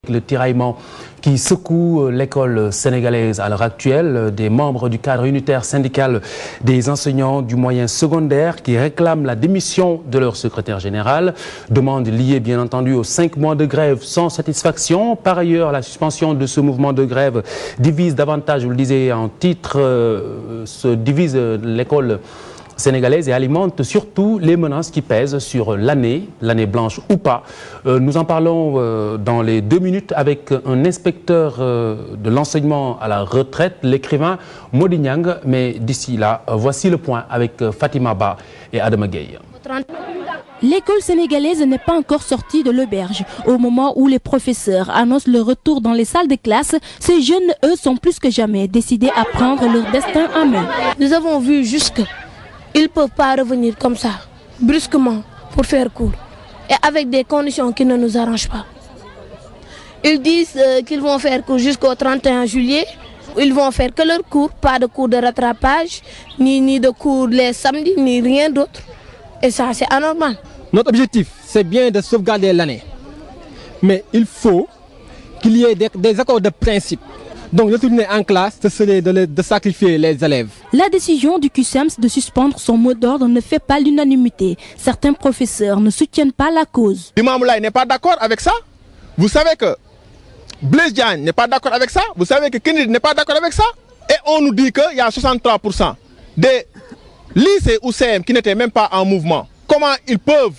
Le tiraillement qui secoue l'école sénégalaise à l'heure actuelle, des membres du cadre unitaire syndical des enseignants du moyen secondaire qui réclament la démission de leur secrétaire général. Demande liée bien entendu aux 5 mois de grève sans satisfaction. Par ailleurs, la suspension de ce mouvement de grève divise davantage, vous le disiez en titre, divise l'école sénégalaise et alimente surtout les menaces qui pèsent sur l'année blanche ou pas. Nous en parlons dans les 2 minutes avec un inspecteur de l'enseignement à la retraite, l'écrivain Mody Niang. Mais d'ici là, voici le point avec Fatima Ba et Adama Gueye. L'école sénégalaise n'est pas encore sortie de l'auberge. Au moment où les professeurs annoncent le retour dans les salles de classe, ces jeunes, eux, sont plus que jamais décidés à prendre leur destin en main. Nous avons vu jusque ils ne peuvent pas revenir comme ça, brusquement, pour faire cours. Et avec des conditions qui ne nous arrangent pas. Ils disent qu'ils vont faire cours jusqu'au 31 juillet. Ils vont faire que leurs cours, pas de cours de rattrapage, ni de cours les samedis, ni rien d'autre. Et ça, c'est anormal. Notre objectif, c'est bien de sauvegarder l'année. Mais il faut qu'il y ait des accords de principe. Donc retourner en classe, ce serait de sacrifier les élèves. La décision du QCEMS de suspendre son mot d'ordre ne fait pas l'unanimité. Certains professeurs ne soutiennent pas la cause. L'imam Laye n'est pas d'accord avec ça. Vous savez que Blaise Diagne n'est pas d'accord avec ça. Vous savez que Kennedy n'est pas d'accord avec ça. Et on nous dit qu'il y a 63% des lycées ou CM qui n'étaient même pas en mouvement. Comment ils peuvent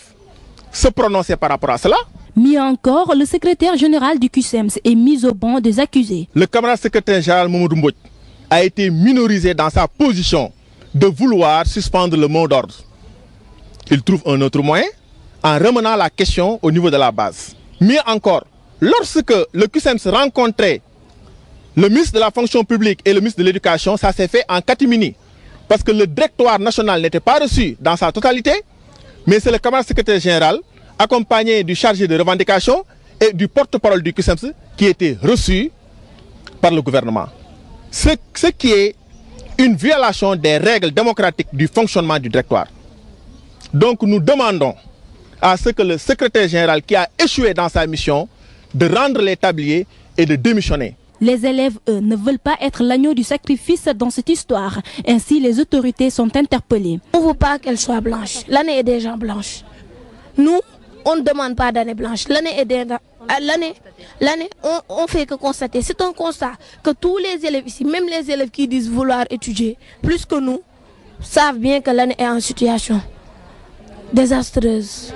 se prononcer par rapport à cela? Mieux encore, le secrétaire général du QCEMS est mis au banc des accusés. Le camarade secrétaire général Mamadou Mbodj a été minorisé dans sa position de vouloir suspendre le mot d'ordre. Il trouve un autre moyen en ramenant la question au niveau de la base. Mieux encore, lorsque le QCEMS rencontrait le ministre de la fonction publique et le ministre de l'éducation, ça s'est fait en catimini. Parce que le directoire national n'était pas reçu dans sa totalité, mais c'est le camarade secrétaire général accompagné du chargé de revendication et du porte-parole du QCEMS qui était reçu par le gouvernement. Ce qui est une violation des règles démocratiques du fonctionnement du directoire. Donc nous demandons à ce que le secrétaire général qui a échoué dans sa mission de rendre les tabliers et de démissionner. Les élèves, eux, ne veulent pas être l'agneau du sacrifice dans cette histoire. Ainsi, les autorités sont interpellées. On ne veut pas qu'elle soit blanche. L'année est déjà blanche. Nous, on ne demande pas d'année blanche. L'année est déjà... L'année, on fait que constater. C'est un constat que tous les élèves ici, même les élèves qui disent vouloir étudier, plus que nous, savent bien que l'année est en situation désastreuse.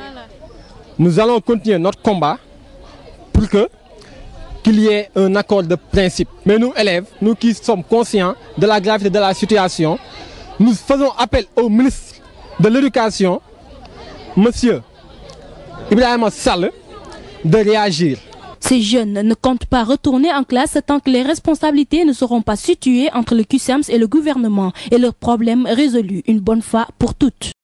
Nous allons continuer notre combat pour qu'il y ait un accord de principe. Mais nous, élèves, nous qui sommes conscients de la gravité de la situation, nous faisons appel au ministre de l'Éducation, monsieur Ibrahima Sall, de réagir. Ces jeunes ne comptent pas retourner en classe tant que les responsabilités ne seront pas situées entre le QCEMS et le gouvernement et leurs problèmes résolus une bonne fois pour toutes.